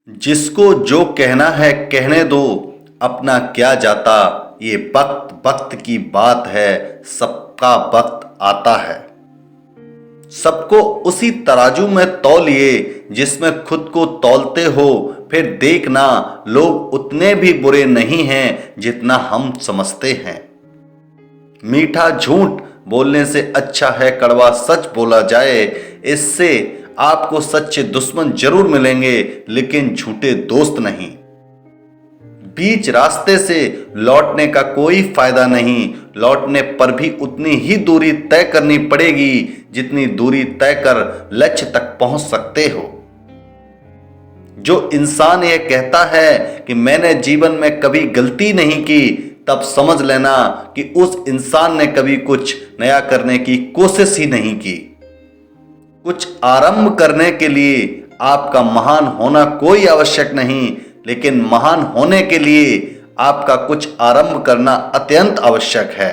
जिसको जो कहना है कहने दो, अपना क्या जाता। ये वक्त वक्त की बात है, सबका वक्त आता है। सबको उसी तराजू में तौलिए जिसमें खुद को तौलते हो, फिर देखना लोग उतने भी बुरे नहीं हैं जितना हम समझते हैं। मीठा झूठ बोलने से अच्छा है कड़वा सच बोला जाए। इससे आपको सच्चे दुश्मन जरूर मिलेंगे, लेकिन झूठे दोस्त नहीं। बीच रास्ते से लौटने का कोई फायदा नहीं। लौटने पर भी उतनी ही दूरी तय करनी पड़ेगी जितनी दूरी तय कर लक्ष्य तक पहुंच सकते हो। जो इंसान ये कहता है कि मैंने जीवन में कभी गलती नहीं की, तब समझ लेना कि उस इंसान ने कभी कुछ नया करने की कोशिश ही नहीं की। कुछ आरंभ करने के लिए आपका महान होना कोई आवश्यक नहीं, लेकिन महान होने के लिए आपका कुछ आरंभ करना अत्यंत आवश्यक है।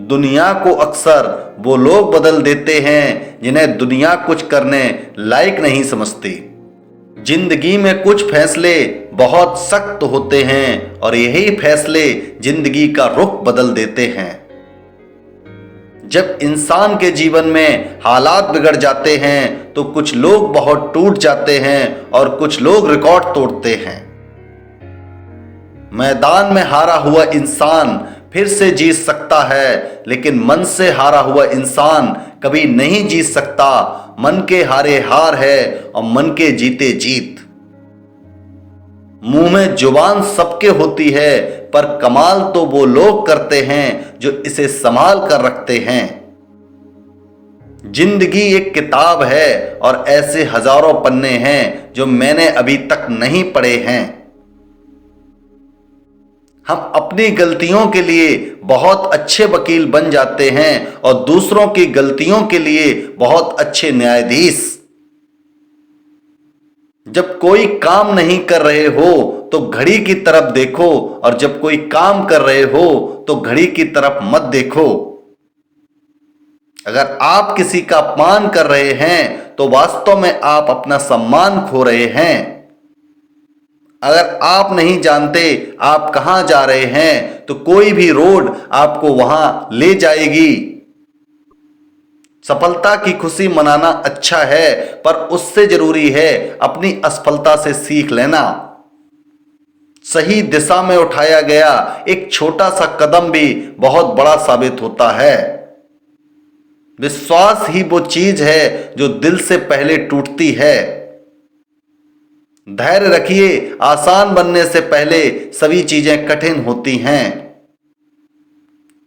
दुनिया को अक्सर वो लोग बदल देते हैं जिन्हें दुनिया कुछ करने लायक नहीं समझती। जिंदगी में कुछ फैसले बहुत सख्त होते हैं और यही फैसले जिंदगी का रुख बदल देते हैं। जब इंसान के जीवन में हालात बिगड़ जाते हैं तो कुछ लोग बहुत टूट जाते हैं और कुछ लोग रिकॉर्ड तोड़ते हैं। मैदान में हारा हुआ इंसान फिर से जीत सकता है, लेकिन मन से हारा हुआ इंसान कभी नहीं जीत सकता। मन के हारे हार है और मन के जीते जीत। मुंह में जुबान सबके होती है, पर कमाल तो वो लोग करते हैं जो इसे संभाल कर रखते हैं। जिंदगी एक किताब है और ऐसे हजारों पन्ने हैं जो मैंने अभी तक नहीं पढ़े हैं। हम अपनी गलतियों के लिए बहुत अच्छे वकील बन जाते हैं और दूसरों की गलतियों के लिए बहुत अच्छे न्यायाधीश। जब कोई काम नहीं कर रहे हो तो घड़ी की तरफ देखो, और जब कोई काम कर रहे हो तो घड़ी की तरफ मत देखो। अगर आप किसी का अपमान कर रहे हैं तो वास्तव में आप अपना सम्मान खो रहे हैं। अगर आप नहीं जानते आप कहां जा रहे हैं तो कोई भी रोड आपको वहां ले जाएगी। सफलता की खुशी मनाना अच्छा है, पर उससे जरूरी है अपनी असफलता से सीख लेना। सही दिशा में उठाया गया एक छोटा सा कदम भी बहुत बड़ा साबित होता है। विश्वास ही वो चीज है जो दिल से पहले टूटती है। धैर्य रखिए, आसान बनने से पहले सभी चीजें कठिन होती हैं।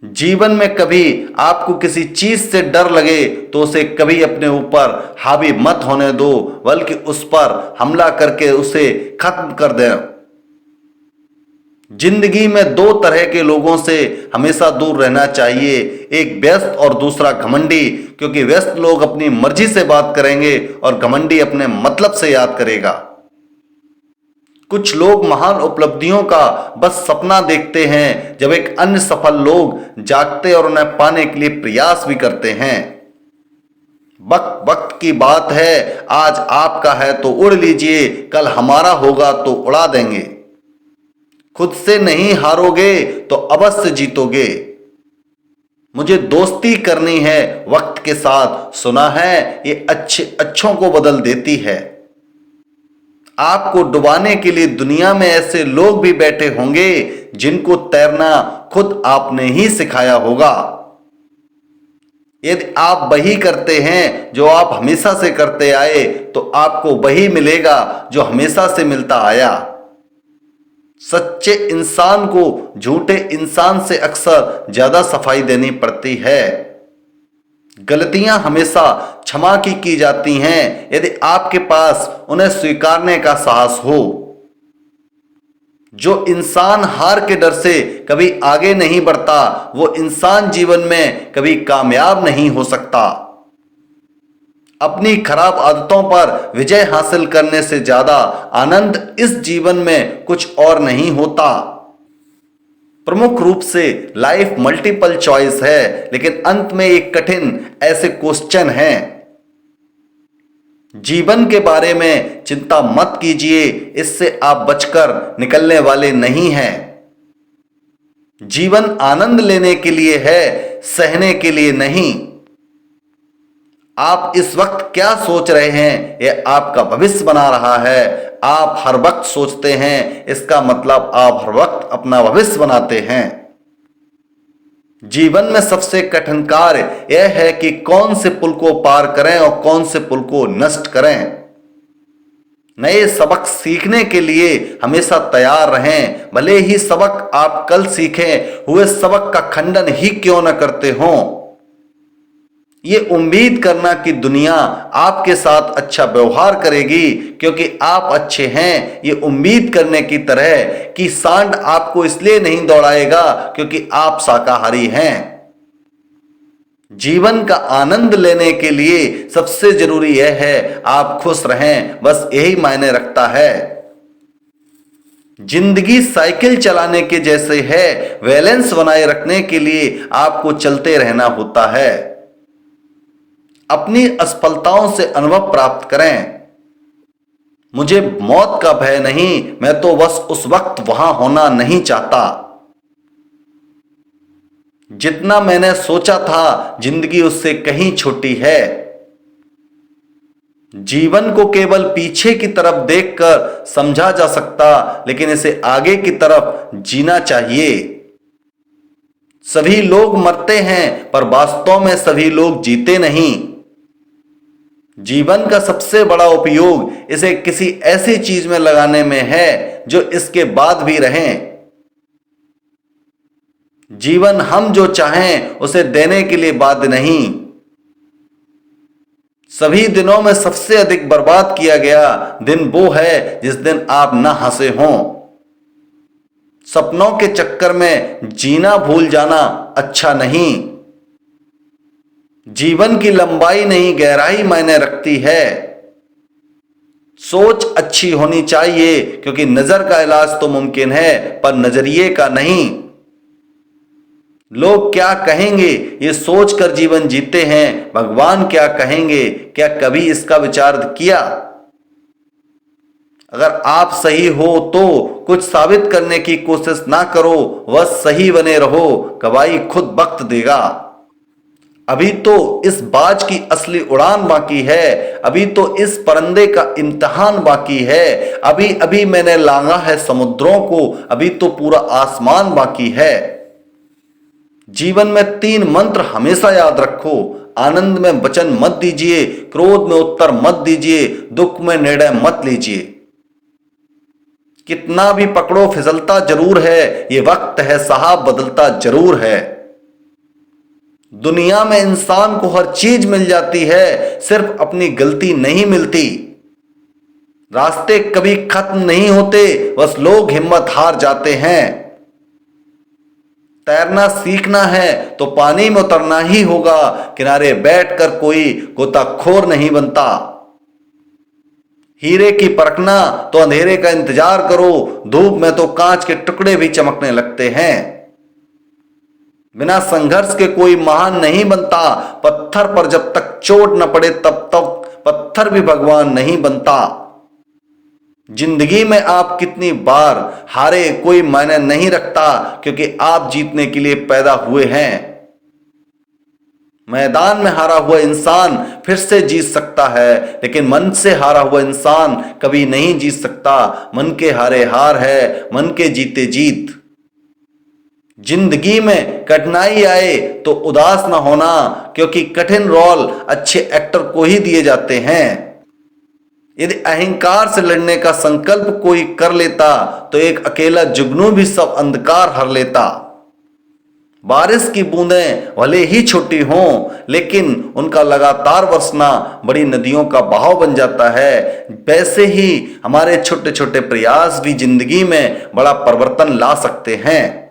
जीवन में कभी आपको किसी चीज से डर लगे तो उसे कभी अपने ऊपर हावी मत होने दो, बल्कि उस पर हमला करके उसे खत्म कर दें। जिंदगी में दो तरह के लोगों से हमेशा दूर रहना चाहिए, एक व्यस्त और दूसरा घमंडी, क्योंकि व्यस्त लोग अपनी मर्जी से बात करेंगे और घमंडी अपने मतलब से याद करेगा। कुछ लोग महान उपलब्धियों का बस सपना देखते हैं, जब एक अन्य सफल लोग जागते और उन्हें पाने के लिए प्रयास भी करते हैं। वक्त वक्त की बात है, आज आपका है तो उड़ लीजिए, कल हमारा होगा तो उड़ा देंगे। खुद से नहीं हारोगे तो अवश्य जीतोगे। मुझे दोस्ती करनी है वक्त के साथ, सुना है ये अच्छों को बदल देती है। आपको डुबाने के लिए दुनिया में ऐसे लोग भी बैठे होंगे जिनको तैरना खुद आपने ही सिखाया होगा। यदि आप वही करते हैं जो आप हमेशा से करते आए, तो आपको वही मिलेगा जो हमेशा से मिलता आया। सच्चे इंसान को झूठे इंसान से अक्सर ज्यादा सफाई देनी पड़ती है। गलतियां हमेशा क्षमा की जाती हैं यदि आपके पास उन्हें स्वीकारने का साहस हो। जो इंसान हार के डर से कभी आगे नहीं बढ़ता, वो इंसान जीवन में कभी कामयाब नहीं हो सकता। अपनी खराब आदतों पर विजय हासिल करने से ज्यादा आनंद इस जीवन में कुछ और नहीं होता। प्रमुख रूप से लाइफ मल्टीपल चॉइस है, लेकिन अंत में एक कठिन ऐसे क्वेश्चन हैं। जीवन के बारे में चिंता मत कीजिए, इससे आप बचकर निकलने वाले नहीं हैं। जीवन आनंद लेने के लिए है, सहने के लिए नहीं। आप इस वक्त क्या सोच रहे हैं, यह आपका भविष्य बना रहा है। आप हर वक्त सोचते हैं, इसका मतलब आप हर वक्त अपना भविष्य बनाते हैं। जीवन में सबसे कठिन कार्य यह है कि कौन से पुल को पार करें और कौन से पुल को नष्ट करें। नए सबक सीखने के लिए हमेशा तैयार रहें, भले ही सबक आप कल सीखें हुए सबक का खंडन ही क्यों न करते हों। ये उम्मीद करना कि दुनिया आपके साथ अच्छा व्यवहार करेगी क्योंकि आप अच्छे हैं, ये उम्मीद करने की तरह कि सांड आपको इसलिए नहीं दौड़ाएगा क्योंकि आप शाकाहारी हैं। जीवन का आनंद लेने के लिए सबसे जरूरी यह है आप खुश रहें, बस यही मायने रखता है। जिंदगी साइकिल चलाने के जैसे है, बैलेंस बनाए रखने के लिए आपको चलते रहना होता है। अपनी असफलताओं से अनुभव प्राप्त करें। मुझे मौत का भय नहीं, मैं तो बस उस वक्त वहां होना नहीं चाहता। जितना मैंने सोचा था जिंदगी उससे कहीं छोटी है। जीवन को केवल पीछे की तरफ देखकर समझा जा सकता, लेकिन इसे आगे की तरफ जीना चाहिए। सभी लोग मरते हैं पर वास्तव में सभी लोग जीते नहीं। जीवन का सबसे बड़ा उपयोग इसे किसी ऐसी चीज में लगाने में है जो इसके बाद भी रहें। जीवन हम जो चाहें उसे देने के लिए बाध्य नहीं। सभी दिनों में सबसे अधिक बर्बाद किया गया दिन वो है जिस दिन आप न हंसे हों। सपनों के चक्कर में जीना भूल जाना अच्छा नहीं। जीवन की लंबाई नहीं गहराई मायने रखती है। सोच अच्छी होनी चाहिए क्योंकि नजर का इलाज तो मुमकिन है पर नजरिए का नहीं। लोग क्या कहेंगे ये सोचकर जीवन जीते हैं, भगवान क्या कहेंगे क्या कभी इसका विचार किया। अगर आप सही हो तो कुछ साबित करने की कोशिश ना करो, बस सही बने रहो, गवाही खुद वक्त देगा। अभी तो इस बाज की असली उड़ान बाकी है, अभी तो इस परिंदे का इम्तिहान बाकी है। अभी अभी मैंने लांघा है समुद्रों को, अभी तो पूरा आसमान बाकी है। जीवन में 3 मंत्र हमेशा याद रखो। आनंद में वचन मत दीजिए, क्रोध में उत्तर मत दीजिए, दुख में निर्णय मत लीजिए। कितना भी पकड़ो फिसलता जरूर है, ये वक्त है साहब बदलता जरूर है। दुनिया में इंसान को हर चीज मिल जाती है, सिर्फ अपनी गलती नहीं मिलती। रास्ते कभी खत्म नहीं होते, बस लोग हिम्मत हार जाते हैं। तैरना सीखना है तो पानी में उतरना ही होगा, किनारे बैठकर कोई गोताखोर नहीं बनता। हीरे की परखना तो अंधेरे का इंतजार करो, धूप में तो कांच के टुकड़े भी चमकने लगते हैं। बिना संघर्ष के कोई महान नहीं बनता, पत्थर पर जब तक चोट न पड़े तब तक पत्थर भी भगवान नहीं बनता। जिंदगी में आप कितनी बार हारे कोई मायने नहीं रखता, क्योंकि आप जीतने के लिए पैदा हुए हैं। मैदान में हारा हुआ इंसान फिर से जीत सकता है, लेकिन मन से हारा हुआ इंसान कभी नहीं जीत सकता। मन के हारे हार है, मन के जीते जीत। जिंदगी में कठिनाई आए तो उदास ना होना, क्योंकि कठिन रोल अच्छे एक्टर को ही दिए जाते हैं। यदि अहंकार से लड़ने का संकल्प कोई कर लेता तो एक अकेला जुगनू भी सब अंधकार हर लेता। बारिश की बूंदें भले ही छोटी हों, लेकिन उनका लगातार बरसना बड़ी नदियों का बहाव बन जाता है। वैसे ही हमारे छोटे छोटे प्रयास भी जिंदगी में बड़ा परिवर्तन ला सकते हैं।